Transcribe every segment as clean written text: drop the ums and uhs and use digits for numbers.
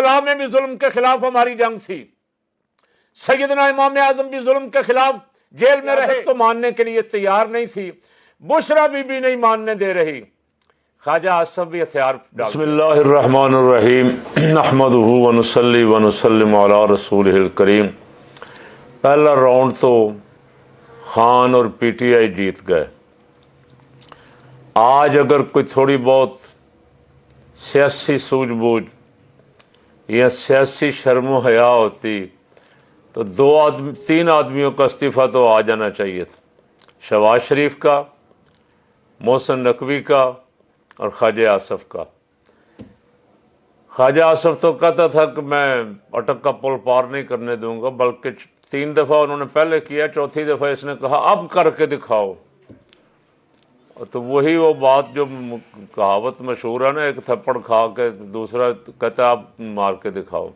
کربلا میں بھی ظلم کے خلاف ہماری جنگ تھی، سیدنا امام اعظم بھی ظلم کے خلاف جیل میں رہے تو ماننے کے لیے تیار نہیں تھی، بشرا بھی نہیں ماننے دے رہی، خواجہ آصف بھی ہتھیار ڈال۔ بسم اللہ الرحمن الرحیم، نحمدہ ونصلی ونسلم علی رسولہ الکریم۔ پہلا راؤنڈ تو خان اور پی ٹی آئی جیت گئے۔ آج اگر کوئی تھوڑی بہت سیاسی سوجھ بوجھ یا سیاسی شرم و حیا ہوتی تو تین آدمیوں کا استعفیٰ تو آ جانا چاہیے تھا، شہباز شریف کا، محسن نقوی کا اور خواجہ آصف کا۔ خواجہ آصف تو کہتا تھا کہ میں اٹک کا پل پار نہیں کرنے دوں گا، بلکہ 3 دفعہ انہوں نے پہلے کیا، چوتھی دفعہ اس نے کہا اب کر کے دکھاؤ۔ تو وہی وہ بات جو کہاوت مشہور ہے نا، ایک تھپڑ کھا کے دوسرا کہتا اب مار کے دکھاؤ۔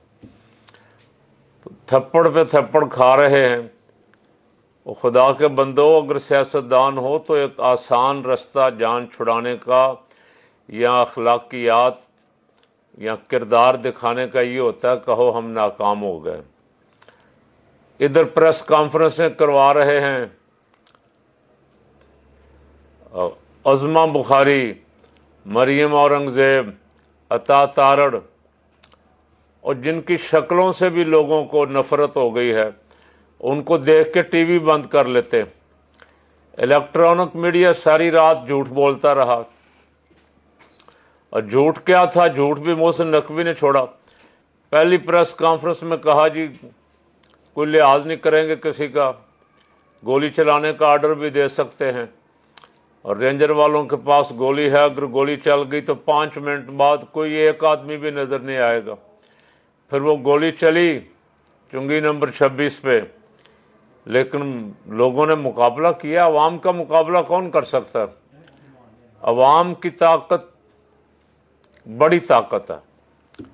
تو تھپڑ پہ تھپڑ کھا رہے ہیں۔ وہ خدا کے بندو، اگر سیاستدان ہو تو ایک آسان رستہ جان چھڑانے کا یا اخلاقیات یا کردار دکھانے کا یہ ہوتا ہے کہو ہم ناکام ہو گئے۔ ادھر پریس کانفرنسیں کروا رہے ہیں عظمہ بخاری، مریم اورنگزیب، عطا تارڑ، اور جن کی شکلوں سے بھی لوگوں کو نفرت ہو گئی ہے، ان کو دیکھ کے ٹی وی بند کر لیتے۔ الیکٹرانک میڈیا ساری رات جھوٹ بولتا رہا، اور جھوٹ کیا تھا، جھوٹ بھی محسن نقوی نے چھوڑا۔ پہلی پریس کانفرنس میں کہا جی کوئی لحاظ نہیں کریں گے کسی کا، گولی چلانے کا آرڈر بھی دے سکتے ہیں، اور رینجر والوں کے پاس گولی ہے، اگر گولی چل گئی تو 5 منٹ بعد کوئی ایک آدمی بھی نظر نہیں آئے گا۔ پھر وہ گولی چلی چنگی نمبر 26 پہ، لیکن لوگوں نے مقابلہ کیا۔ عوام کا مقابلہ کون کر سکتا ہے؟ عوام کی طاقت بڑی طاقت ہے۔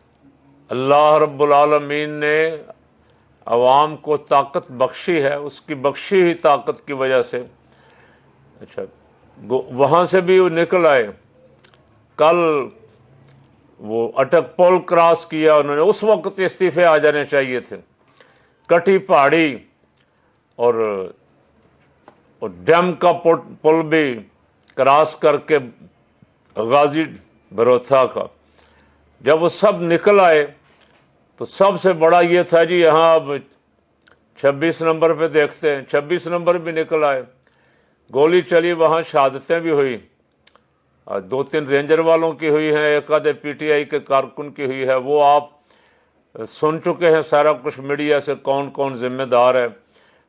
اللہ رب العالمین نے عوام کو طاقت بخشی ہے، اس کی بخشی ہوئی طاقت کی وجہ سے اچھا وہاں سے بھی وہ نکل آئے۔ کل وہ اٹک پول کراس کیا انہوں نے، اس وقت استعفے آ جانے چاہیے تھے۔ کٹی پہاڑی اور ڈیم کا پل بھی کراس کر کے غازی بروتھا کا، جب وہ سب نکل آئے تو سب سے بڑا یہ تھا جی یہاں اب 26 نمبر پہ دیکھتے ہیں۔ 26 نمبر بھی نکل آئے، گولی چلی، وہاں شہادتیں بھی ہوئی، 2-3 رینجر والوں کی ہوئی ہیں، ایک آدھے پی ٹی آئی کے کارکن کی ہوئی ہے۔ وہ آپ سن چکے ہیں سارا کچھ میڈیا سے، کون کون ذمہ دار ہے،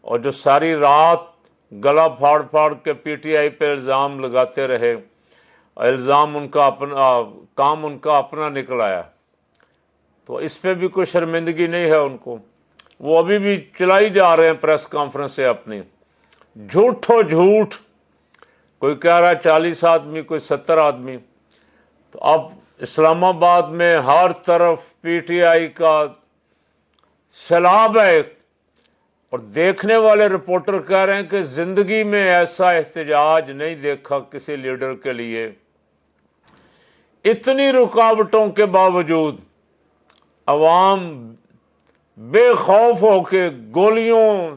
اور جو ساری رات گلا پھاڑ پھاڑ کے پی ٹی آئی پہ الزام لگاتے رہے، الزام ان کا اپنا، کام ان کا اپنا نکل آیا۔ تو اس پہ بھی کوئی شرمندگی نہیں ہے ان کو، وہ ابھی بھی چلائی جا رہے ہیں پریس کانفرنسیں اپنی، جھوٹو جھوٹ، کوئی کہہ رہا ہے 40 آدمی، کوئی 70 آدمی۔ تو اب اسلام آباد میں ہر طرف پی ٹی آئی کا سیلاب ہے، اور دیکھنے والے رپورٹر کہہ رہے ہیں کہ زندگی میں ایسا احتجاج نہیں دیکھا کسی لیڈر کے لیے۔ اتنی رکاوٹوں کے باوجود عوام بے خوف ہو کے گولیوں،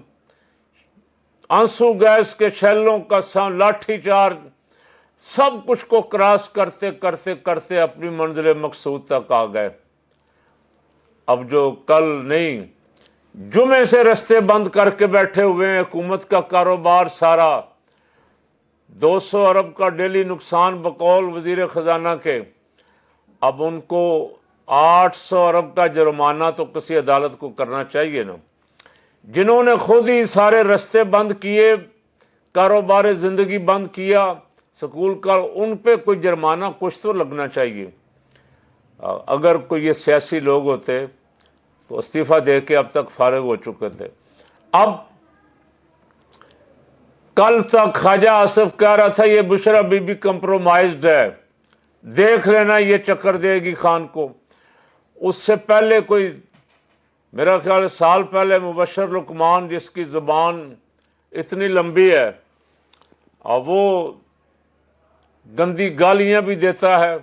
آنسو گیس کے شیلوں کا لاٹھی چارج، سب کچھ کو کراس کرتے کرتے کرتے اپنی منزل مقصود تک آ گئے۔ اب جو کل نہیں، جمعے سے رستے بند کر کے بیٹھے ہوئے ہیں، حکومت کا کاروبار سارا 200 ارب کا ڈیلی نقصان بقول وزیر خزانہ کے، اب ان کو 800 ارب کا جرمانہ تو کسی عدالت کو کرنا چاہیے نا۔ جنہوں نے خود ہی سارے رستے بند کیے، کاروبار زندگی بند کیا، سکول کا، ان پہ کوئی جرمانہ کچھ تو لگنا چاہیے۔ اگر کوئی یہ سیاسی لوگ ہوتے تو استعفیٰ دے کے اب تک فارغ ہو چکے تھے۔ اب کل تک خواجہ آصف کہہ رہا تھا یہ بشرا بی بی کمپرومائزڈ ہے، دیکھ لینا یہ چکر دے گی خان کو۔ اس سے پہلے کوئی میرا خیال سال پہلے مبشر لقمان، جس کی زبان اتنی لمبی ہے اور وہ گندی گالیاں بھی دیتا ہے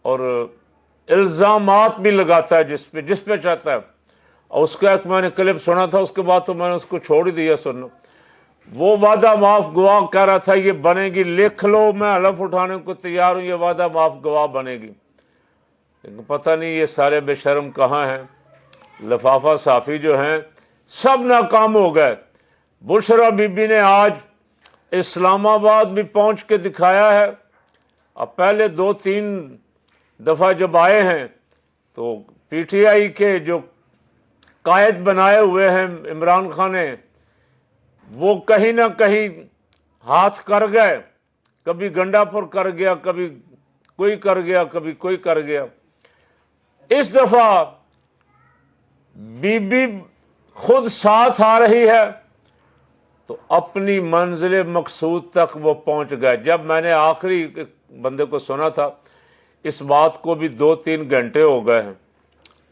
اور الزامات بھی لگاتا ہے جس پہ چاہتا ہے. اور اس کا ایک میں نے کلپ سنا تھا، اس کے بعد تو میں نے اس کو چھوڑ ہی دیا سننا. وہ وعدہ معاف گواہ کہہ رہا تھا یہ بنے گی، لکھ لو، میں حلف اٹھانے کو تیار ہوں، یہ وعدہ معاف گواہ بنے گی. لیکن پتہ نہیں یہ سارے بے شرم کہاں ہیں. لفافہ صافی جو ہیں سب ناکام ہو گئے. بشرا بی بی نے آج اسلام آباد بھی پہنچ کے دکھایا ہے. اب پہلے 2-3 دفعہ جب آئے ہیں تو پی ٹی آئی کے جو قائد بنائے ہوئے ہیں عمران خان نے، وہ کہیں نہ کہیں ہاتھ کر گئے. کبھی گنڈا پور کر گیا، کبھی کوئی کر گیا، کبھی کوئی کر گیا. اس دفعہ بی بی خود ساتھ آ رہی ہے تو اپنی منزل مقصود تک وہ پہنچ گئے. جب میں نے آخری بندے کو سنا تھا، اس بات کو بھی 2-3 گھنٹے ہو گئے ہیں،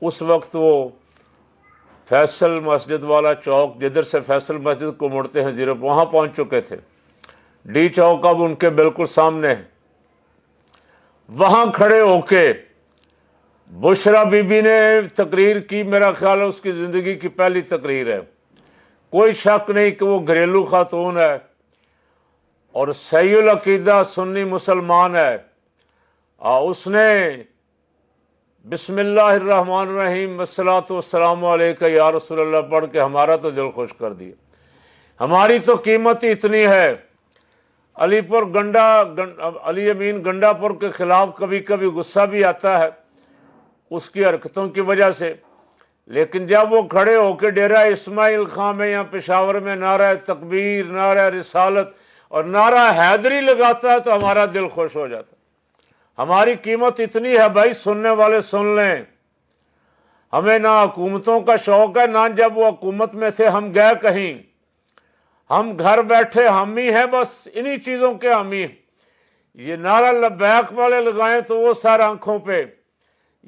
اس وقت وہ فیصل مسجد والا چوک، جدھر سے فیصل مسجد کو مڑتے ہیں زیرو، وہاں پہنچ چکے تھے. ڈی چوک اب ان کے بالکل سامنے ہے. وہاں کھڑے ہو کے بشرا بی بی نے تقریر کی. میرا خیال ہے اس کی زندگی کی پہلی تقریر ہے. کوئی شک نہیں کہ وہ گھریلو خاتون ہے اور صحیح العقیدہ سنی مسلمان ہے. اس نے بسم اللہ الرحمن الرحیم والصلاۃ والسلام علیک یا رسول اللہ پڑھ کے ہمارا تو دل خوش کر دیا. ہماری تو قیمت ہی اتنی ہے. علی امین گنڈا پور کے خلاف کبھی کبھی غصہ بھی آتا ہے اس کی حرکتوں کی وجہ سے، لیکن جب وہ کھڑے ہو کے ڈیرہ اسماعیل خان میں یا پشاور میں نعرہ تکبیر، نعرہ رسالت اور نعرہ حیدری لگاتا ہے تو ہمارا دل خوش ہو جاتا ہے. ہماری قیمت اتنی ہے بھائی، سننے والے سن لیں. ہمیں نہ حکومتوں کا شوق ہے، نہ جب وہ حکومت میں تھے ہم گئے کہیں. ہم گھر بیٹھے ہم ہی ہیں، بس انہی چیزوں کے ہم ہی. یہ نعرہ لبیک والے لگائیں تو وہ سر آنکھوں پہ،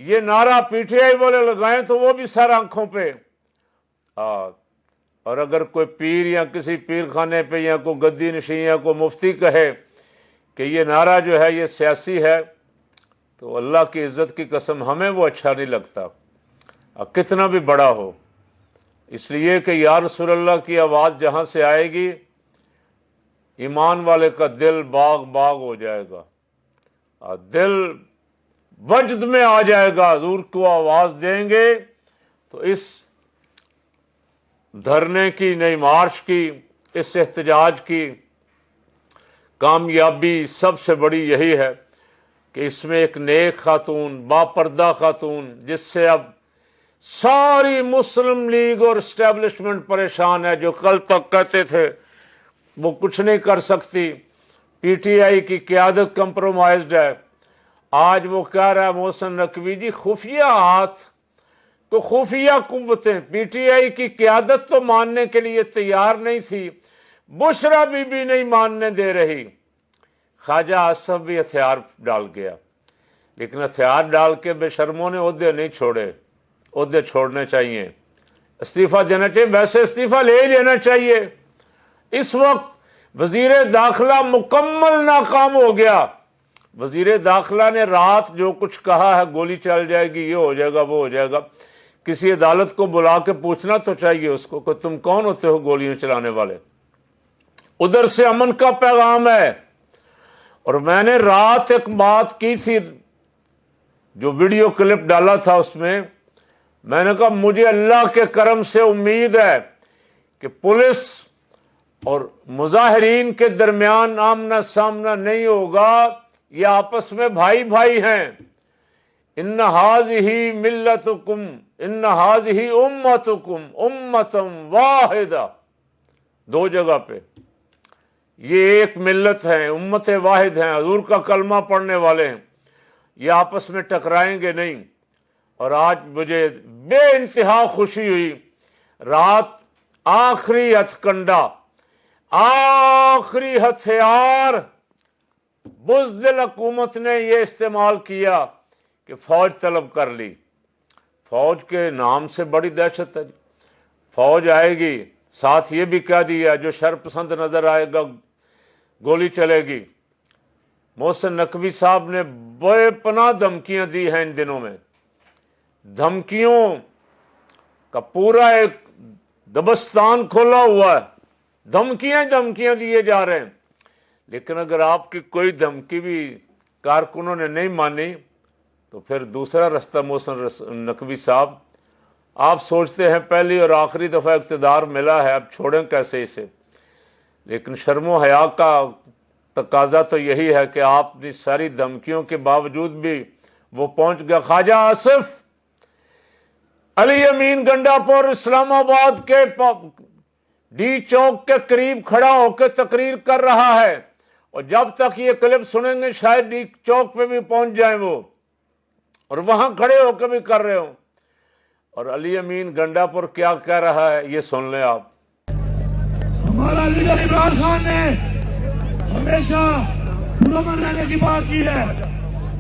یہ نعرہ پی ٹی آئی والے لگائیں تو وہ بھی سر آنکھوں پہ. اور اگر کوئی پیر یا کسی پیر خانے پہ یا کوئی گدی نشین یا کوئی مفتی کہے کہ یہ نعرہ جو ہے یہ سیاسی ہے تو اللہ کی عزت کی قسم ہمیں وہ اچھا نہیں لگتا، کتنا بھی بڑا ہو. اس لیے کہ یا رسول اللہ کی آواز جہاں سے آئے گی ایمان والے کا دل باغ باغ ہو جائے گا، دل وجد میں آ جائے گا. حضور کو آواز دیں گے تو اس دھرنے کی، نئی مارچ کی، اس احتجاج کی کامیابی سب سے بڑی یہی ہے کہ اس میں ایک نیک خاتون، باپردہ خاتون، جس سے اب ساری مسلم لیگ اور اسٹیبلشمنٹ پریشان ہے، جو کل تک کہتے تھے وہ کچھ نہیں کر سکتی. پی ٹی آئی کی قیادت کمپرومائزڈ ہے. آج وہ کہہ رہا ہے محسن نقوی جی، خفیہ ہاتھ کو خفیہ قوتیں پی ٹی آئی کی قیادت تو ماننے کے لیے تیار نہیں تھی، بشرا بی بی نہیں ماننے دے رہی. خواجہ آصف بھی ہتھیار ڈال گیا، لیکن ہتھیار ڈال کے بے شرموں نے عہدے نہیں چھوڑے. عہدے چھوڑنے چاہیے، استعفیٰ دینا چاہیے. ویسے استعفیٰ لے لینا چاہیے. اس وقت وزیر داخلہ مکمل ناکام ہو گیا. وزیر داخلہ نے رات جو کچھ کہا ہے، گولی چل جائے گی، یہ ہو جائے گا، وہ ہو جائے گا. کسی عدالت کو بلا کے پوچھنا تو چاہیے اس کو کہ تم کون ہوتے ہو گولیاں چلانے والے. ادھر سے امن کا پیغام ہے. اور میں نے رات ایک بات کی تھی، جو ویڈیو کلپ ڈالا تھا اس میں نے کہا مجھے اللہ کے کرم سے امید ہے کہ پولیس اور مظاہرین کے درمیان آمنا سامنا نہیں ہوگا. یہ آپس میں بھائی بھائی ہیں. ان ہذہ ملتکم ان ہذہ امتکم امۃ واحدہ، 2 جگہ پہ یہ ایک ملت ہے، امت واحد ہیں، حضور کا کلمہ پڑھنے والے ہیں. یہ آپس میں ٹکرائیں گے نہیں. اور آج مجھے بے انتہا خوشی ہوئی، رات آخری ہتھ کنڈا، آخری ہتھیار بزدل حکومت نے یہ استعمال کیا کہ فوج طلب کر لی. فوج کے نام سے بڑی دہشت ہے. فوج آئے گی، ساتھ یہ بھی کہہ دیا جو شر پسند نظر آئے گا گولی چلے گی. محسن نقوی صاحب نے بے پناہ دھمکیاں دی ہیں ان دنوں میں. دھمکیوں کا پورا ایک دبستان کھولا ہوا ہے، دھمکیاں دیے جا رہے ہیں. لیکن اگر آپ کی کوئی دھمکی بھی کارکنوں نے نہیں مانی تو پھر دوسرا رستہ محسن نقوی صاحب، آپ سوچتے ہیں پہلی اور آخری دفعہ اقتدار ملا ہے، اب چھوڑیں کیسے اسے. لیکن شرم و حیا کا تقاضا تو یہی ہے کہ آپ نے ساری دھمکیوں کے باوجود بھی وہ پہنچ گیا. خواجہ آصف علی امین گنڈا پور اسلام آباد کے ڈی چوک کے قریب کھڑا ہو کے تقریر کر رہا ہے، اور جب تک یہ کلپ سنیں گے شاید ڈی چوک پہ بھی پہنچ جائیں وہ، اور وہاں کھڑے ہو کے بھی کر رہے ہوں. اور علی امین گنڈا پور کیا کہہ رہا ہے یہ سن لیں آپ. ہمارا لیڈر عمران خان نے ہمیشہ پرامن رہنے کی بات کی ہے.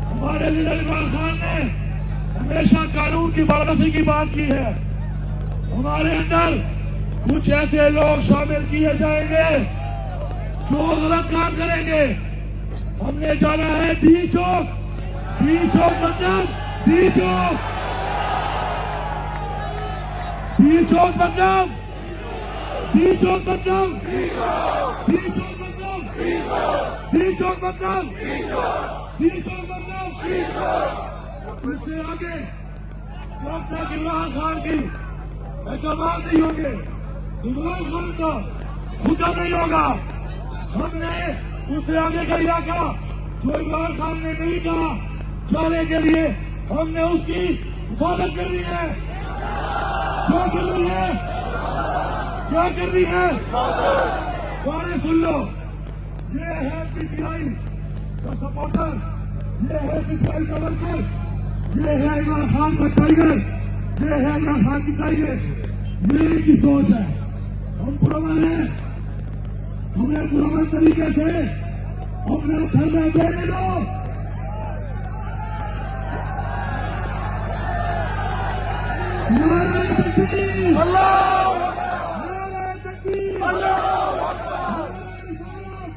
ہمارے لیڈر عمران خان نے ہمیشہ قانون کی پابندی کی بات کی ہے. ہمارے اندر کچھ ایسے لوگ شامل کیے جائیں گے جو غلط کام کریں گے. ہم نے جانا ہے ڈی چوک. ڈی چوک مطلب ڈی چوک. ڈی چوک مطلب ڈی چوک مطلب ڈی چوک مطلب ڈی چوک مطلب ڈی چوک مطلب. اس سے آگے جب تک عمران خان کی احکامات نہیں ہوں گے، عمران خان کا حکم نہیں ہوگا. ہم نے اس سے آگے کا علاقہ جو عمران خان نے نہیں کہا جانے کے لیے، ہم نے اس کی حفاظت کرنی ہے. کیا کرنی ہے؟ کیا کرنی ہے؟ سارے سن لو. یہ ہے پی ٹی آئی کا سپورٹر، یہ ہے پی ٹی آئی کا ورکر، یہ ہے عمران خان کا ٹائیگر، یہ ہے عمران خان کی ٹائیگر. یہ کی سوچ ہے. ہم پرامن ہیں، ہمیں پرامن طریقے سے اپنے گھر میں دینے دو. نعرہ تکبیر! اللہ نعرہ تکبیر!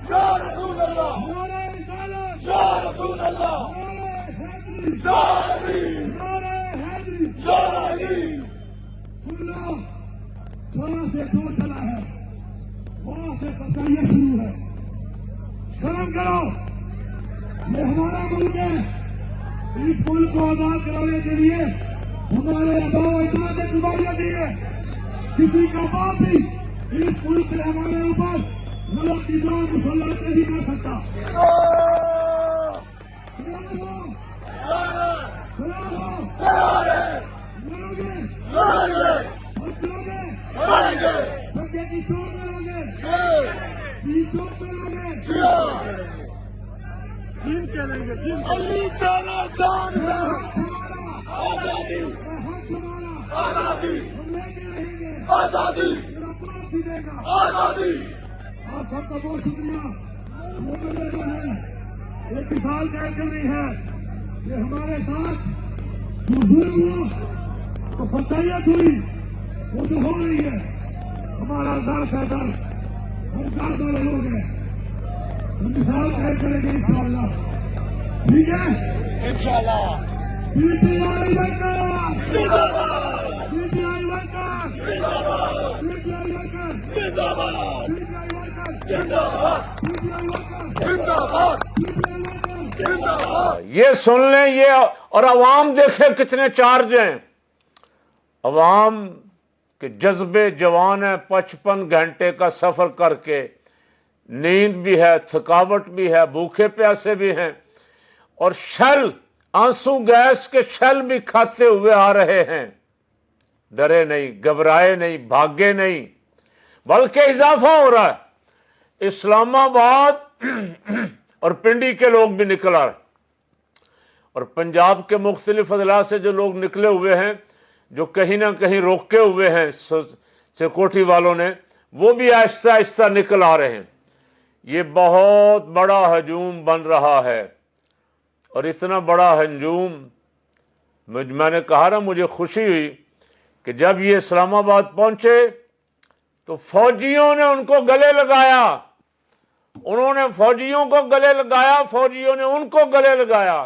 یا رسول اللہ نعرہ رسالت! یا رسول اللہ نعرہ حیدری! یا علی نعرہ حیدری! یا علی. سن لو، جہاں سے جو چلا ہے وہاں سے ستائیاں شروع ہے. شرم کرو، یہ ہمارا ملک ہے. اس ملک کو آزاد کرانے کے لیے ہمارے آباء و اجداد نے قربانیاں دی ہے. کسی کا باپ بھی اس ملک میں ہمارے اوپر غلط نظام مسلط نہیں کر سکتا. خیال ہو، خیال ہو، لڑو گے، ہم لڑو گے، بندے کی چوٹ میں لڑو گے، کی چوٹ میں لڑو گے. جن کے لیں گے جن علی تیرا جان ہے. آزادی ہاتھ ہمارا آزادی ہم لے کے رہیں گے. آزادی میرا باپ بھی دے گا. آزادی. آپ سب کا بہت شکریہ. وہ جو ہے ایک مثال قائم کر رہی ہے کہ ہمارے ساتھ جو ظلم ہوا تو فتحیت ہوئی، وہ جو ہو رہی ہے ہمارا درد ہے. درد ہم درد والے لوگ ہیں. ہم مثال قائم کریں گے انشاءاللہ. ٹھیک ہے؟ انشاءاللہ. پی ٹی آئی ورکر، زندہ باد پی ٹی آئی ورکر، زندہ باد پی ٹی آئی ورکر، زندہ باد پی ٹی آئی ورکر، زندہ باد پی ٹی آئی ورکر، زندہ باد پی ٹی آئی ورکر. زندہ باد. یہ سن لیں. یہ اور عوام دیکھیں کتنے چارج ہیں. عوام کے جذبے جوان ہیں. 55 گھنٹے کا سفر کر کے نیند بھی ہے، تھکاوٹ بھی ہے، بھوکے پیاسے بھی ہیں، اور شل آنسو گیس کے شل بھی کھاتے ہوئے آ رہے ہیں. ڈرے نہیں، گھبرائے نہیں، بھاگے نہیں، بلکہ اضافہ ہو رہا ہے. اسلام آباد اور پنڈی کے لوگ بھی نکل آ رہے، اور پنجاب کے مختلف اضلاع سے جو لوگ نکلے ہوئے ہیں، جو کہیں نہ کہیں روکے ہوئے ہیں سیکورٹی والوں نے، وہ بھی آہستہ آہستہ نکل آ رہے ہیں. یہ بہت بڑا ہجوم بن رہا ہے. اور اتنا بڑا ہجوم، میں نے کہا نا مجھے خوشی ہوئی کہ جب یہ اسلام آباد پہنچے تو فوجیوں نے ان کو گلے لگایا. انہوں نے فوجیوں کو گلے لگایا، فوجیوں نے ان کو گلے لگایا.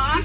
8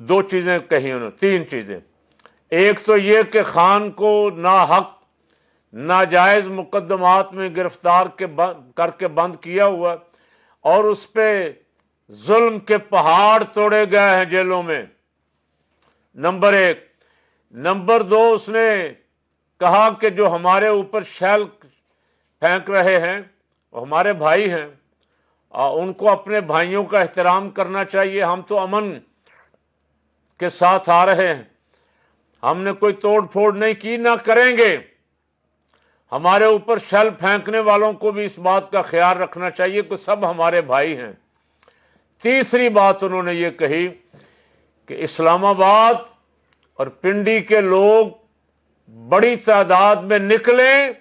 دو چیزیں کہی انہوں نے، تین چیزیں۔ ایک تو یہ کہ خان کو ناحق ناجائز مقدمات میں گرفتار کر کے بند کیا ہوا، اور اس پہ ظلم کے پہاڑ توڑے گئے ہیں جیلوں میں، نمبر ایک۔ نمبر دو، اس نے کہا کہ جو ہمارے اوپر شیل پھینک رہے ہیں وہ ہمارے بھائی ہیں، ان کو اپنے بھائیوں کا احترام کرنا چاہیے، ہم تو امن کے ساتھ آ رہے ہیں، ہم نے کوئی توڑ پھوڑ نہیں کی، نہ کریں گے، ہمارے اوپر شیل پھینکنے والوں کو بھی اس بات کا خیال رکھنا چاہیے کہ سب ہمارے بھائی ہیں۔ تیسری بات انہوں نے یہ کہی کہ اسلام آباد اور پنڈی کے لوگ بڑی تعداد میں نکلیں،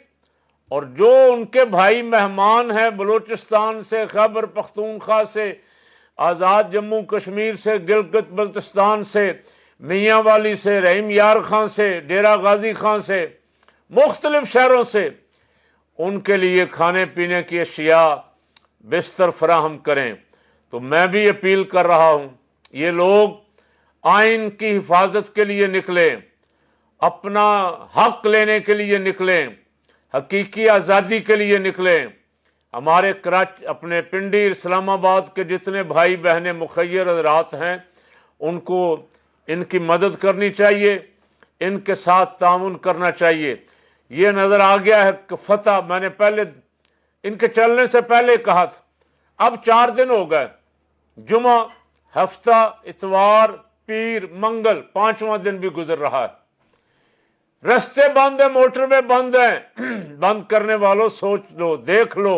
اور جو ان کے بھائی مہمان ہیں بلوچستان سے، خیبر پختونخوا سے، آزاد جموں کشمیر سے، گلگت بلتستان سے، میاں والی سے، رحیم یار خان سے، ڈیرہ غازی خان سے، مختلف شہروں سے، ان کے لیے کھانے پینے کی اشیاء بستر فراہم کریں۔ تو میں بھی اپیل کر رہا ہوں، یہ لوگ آئین کی حفاظت کے لیے نکلیں، اپنا حق لینے کے لیے نکلیں، حقیقی آزادی کے لیے نکلیں۔ ہمارے اپنے پنڈی اسلام آباد کے جتنے بھائی بہنیں مخیر حضرات ہیں، ان کو ان کی مدد کرنی چاہیے، ان کے ساتھ تعاون کرنا چاہیے۔ یہ نظر آ گیا ہے کہ فتح، میں نے پہلے ان کے چلنے سے پہلے کہا تھا، اب 4 دن ہو گئے، جمعہ، ہفتہ، اتوار، پیر، منگل، 5واں دن بھی گزر رہا ہے، رستے بند ہیں، موٹر وے بند ہیں۔ بند کرنے والوں سوچ لو، دیکھ لو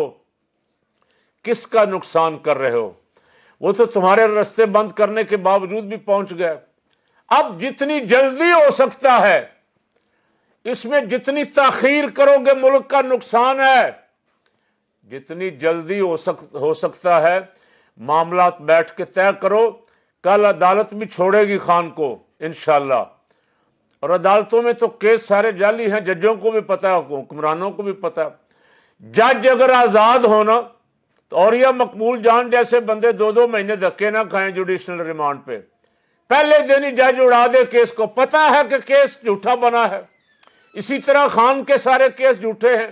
کس کا نقصان کر رہے ہو۔ وہ تو تمہارے رستے بند کرنے کے باوجود بھی پہنچ گئے۔ اب جتنی جلدی ہو سکتا ہے، اس میں جتنی تاخیر کرو گے ملک کا نقصان ہے، جتنی جلدی ہو سکتا ہے معاملات بیٹھ کے طے کرو۔ کل عدالت بھی چھوڑے گی خان کو انشاءاللہ، اور عدالتوں میں تو کیس سارے جعلی ہیں، ججوں کو بھی پتہ ہے، حکمرانوں کو بھی پتہ ہے۔ جج اگر آزاد ہونا تو اوریہ مقبول جان جیسے بندے 2 مہینے دھکے نہ کھائیں جوڈیشنل ریمانڈ پہ، پہلے دن ہی جج اڑا دے کیس کو، پتہ ہے کہ کیس جھوٹا بنا ہے۔ اسی طرح خان کے سارے کیس جھوٹے ہیں۔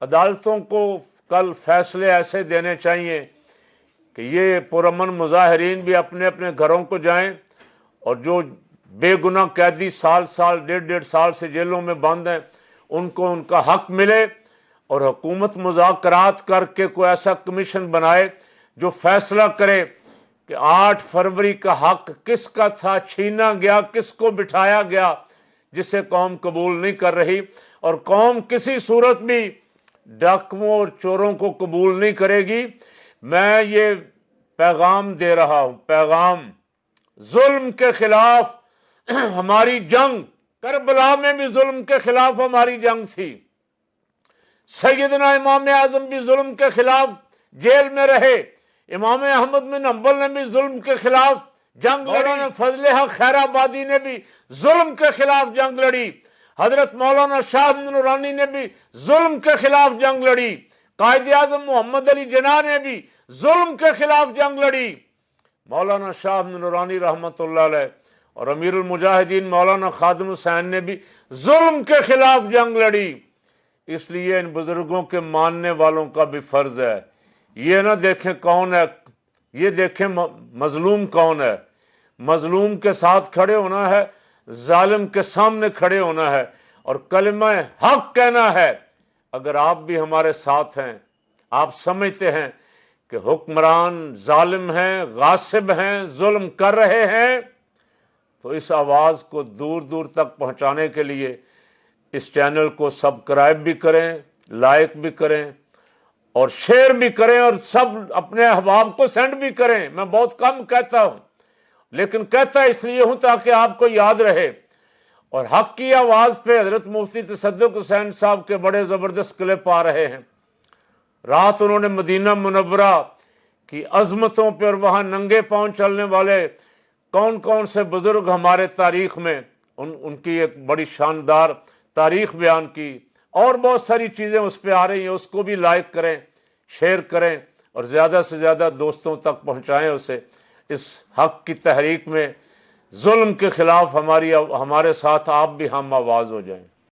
عدالتوں کو کل فیصلے ایسے دینے چاہیے کہ یہ پرامن مظاہرین بھی اپنے اپنے گھروں کو جائیں، اور جو بے گناہ قیدی سال 1.5 سال سے جیلوں میں بند ہیں، ان کو ان کا حق ملے، اور حکومت مذاکرات کر کے کوئی ایسا کمیشن بنائے جو فیصلہ کرے کہ 8 فروری کا حق کس کا تھا، چھینا گیا، کس کو بٹھایا گیا، جسے قوم قبول نہیں کر رہی، اور قوم کسی صورت بھی ڈاکوؤں اور چوروں کو قبول نہیں کرے گی۔ میں یہ پیغام دے رہا ہوں، پیغام ظلم کے خلاف ہماری جنگ، کربلا میں بھی ظلم کے خلاف ہماری جنگ تھی، سیدنا امام اعظم بھی ظلم کے خلاف جیل میں رہے، امام احمد بن حنبل نے بھی ظلم کے خلاف جنگ لڑی، مولانا فضل حق خیر آبادی نے بھی ظلم کے خلاف جنگ لڑی، حضرت مولانا شاہ نورانی نے بھی ظلم کے خلاف جنگ لڑی، قائد اعظم محمد علی جناح نے بھی ظلم کے خلاف جنگ لڑی، مولانا شاہ نورانی رحمۃ اللہ علیہ اور امیر المجاہدین مولانا خادم حسین نے بھی ظلم کے خلاف جنگ لڑی۔ اس لیے ان بزرگوں کے ماننے والوں کا بھی فرض ہے، یہ نہ دیکھیں کون ہے، یہ دیکھیں مظلوم کون ہے۔ مظلوم کے ساتھ کھڑے ہونا ہے، ظالم کے سامنے کھڑے ہونا ہے، اور کلمہ حق کہنا ہے۔ اگر آپ بھی ہمارے ساتھ ہیں، آپ سمجھتے ہیں کہ حکمران ظالم ہیں، غاصب ہیں، ظلم کر رہے ہیں، تو اس آواز کو دور دور تک پہنچانے کے لیے اس چینل کو سبسکرائب بھی کریں، لائک بھی کریں، اور شیئر بھی کریں، اور سب اپنے احباب کو سینڈ بھی کریں۔ میں بہت کم کہتا ہوں، لیکن کہتا اس لیے ہوں تاکہ آپ کو یاد رہے۔ اور حق کی آواز پہ حضرت مفتی تصدق حسین صاحب کے بڑے زبردست کلپ آ رہے ہیں۔ رات انہوں نے مدینہ منورہ کی عظمتوں پہ اور وہاں ننگے پاؤں چلنے والے کون کون سے بزرگ ہمارے تاریخ میں، ان کی ایک بڑی شاندار تاریخ بیان کی، اور بہت ساری چیزیں اس پہ آ رہی ہیں۔ اس کو بھی لائک کریں، شیئر کریں، اور زیادہ سے زیادہ دوستوں تک پہنچائیں اسے۔ اس حق کی تحریک میں ظلم کے خلاف ہمارے ساتھ آپ بھی ہم آواز ہو جائیں۔